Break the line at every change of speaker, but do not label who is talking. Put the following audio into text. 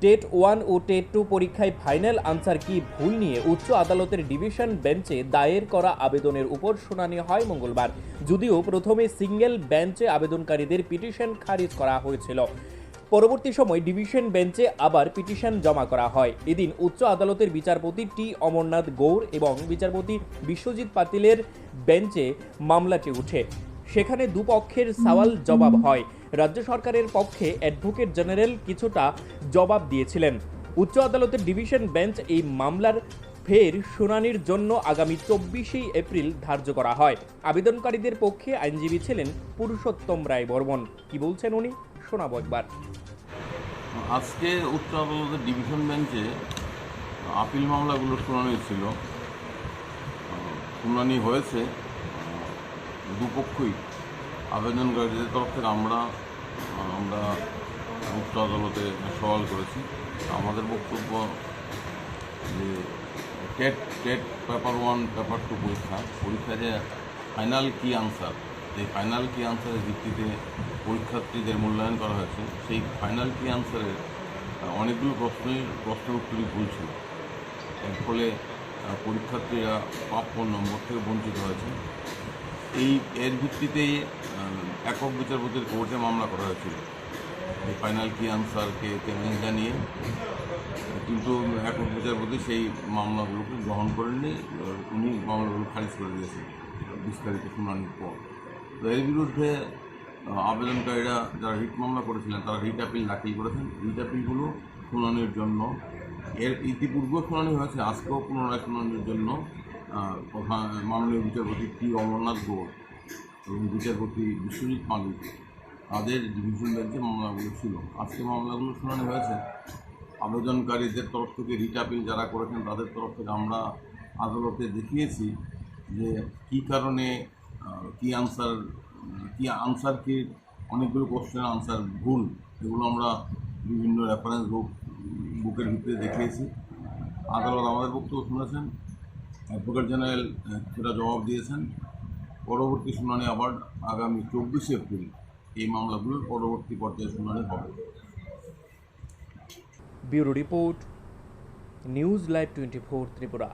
TET 1 ও TET 2 পরীক্ষায় final answer কি ভুল নিয়ে উচ্চ আদালতের ডিভিশন বেঞ্চে দায়ের করা আবেদনের উপর শুনানি হয় মঙ্গলবার। যদিও প্রথমে সিঙ্গেল বেঞ্চে আবেদনকারীদের পিটিশন খারিজ করা হয়েছিল, পরবর্তী সময় ডিভিশন বেঞ্চে আবার পিটিশন জমা করা হয়। এদিন উচ্চ আদালতের বিচারপতি টি অমরনাথ গৌর এবং বিচারপতি বিশ্বজিৎ পাতিলের বেঞ্চে মামলাটি উঠে। সেখানে দুপক্ষের সওয়াল জবাব হয়। রাজ্য সরকারের পক্ষে অ্যাডভোকেট জেনারেল কিছুটা জবাব দিয়েছিলেন। উচ্চ আদালতের ডিভিশন বেঞ্চ এই মামলার ফের শুনানির জন্য আগামী 24 এপ্রিল ধার্য করা হয়। আবেদনকারীদের পক্ষে আইনজীবী ছিলেন পুরুষোত্তম রায় বর্মন। কি বলছেন উনি, শোনাবো একবার।
আজকে উচ্চ আদালতের ডিভিশন বেঞ্চে আপিল মামলাগুলো শুনানি ছিল। শুনানি হয়েছে, দুপক্ষই আবেদনকারীদের তরফ থেকে আমরা উচ্চ আদালতে সওয়াল করেছি। আমাদের বক্তব্য যে টেট পেপার 1 পেপার 2 পরীক্ষা যে ফাইনাল কি আনসার, এই ফাইনাল কি আনসারের ভিত্তিতে পরীক্ষার্থীদের মূল্যায়ন করা হয়েছে। সেই ফাইনাল কি আনসারের অনেকগুলো প্রশ্নের উত্তরই ভুল ছিল। এর ফলে পরীক্ষার্থীরা প্রাপ্য নম্বর থেকে বঞ্চিত হয়েছে। এর ভিত্তিতেই একক বিচারপতির কোর্টে মামলা করা হয়েছিল এই ফাইনাল কি আনসারকে চ্যালেঞ্জ জানিয়ে, কিন্তু একক বিচারপতি সেই মামলাগুলোকে গ্রহণ করেননি। উনি মামলাগুলো খারিজ করে দিয়েছেন বিস্তারিত শুনানির পর। তো এর বিরুদ্ধে আবেদনকারীরা যারা রিট মামলা করেছিলেন তারা রিট আপিল দাখিল করেছেন। রিট আপিলগুলো শুনানির জন্য ইতিপূর্বেও শুনানি হয়েছে, আজকেও পুনরায় শুনানির জন্য মাননীয় বিচারপতি টি অমরনাথ গৌর এবং বিচারপতি বিশ্বজিৎ পালিত তাদের ডিভিশন বেঞ্চে মামলাগুলো ছিল। আজকে মামলাগুলো শুনানি হয়েছে। আবেদনকারীদের তরফ থেকে রিট আপিল যারা করেছেন তাদের তরফ থেকে আমরা আদালতে দেখিয়েছি যে কী কারণে কি আনসার অনেকগুলো কোশ্চেনের আনসার ভুল, এগুলো আমরা বিভিন্ন রেফারেন্স বুকের ভিতরে দেখিয়েছি। আদালত আমাদের বক্তব্য শুনেছেন, অ্যাডভোকেট জেনারেল সেটা জবাব দিয়েছেন। পরবর্তী শুনানি আবার আগামী 24 এপ্রিল এই মামলাগুলোর পরবর্তী পর্যায়ে শুনানি হবে।
Bureau report, news live 24 Tripura.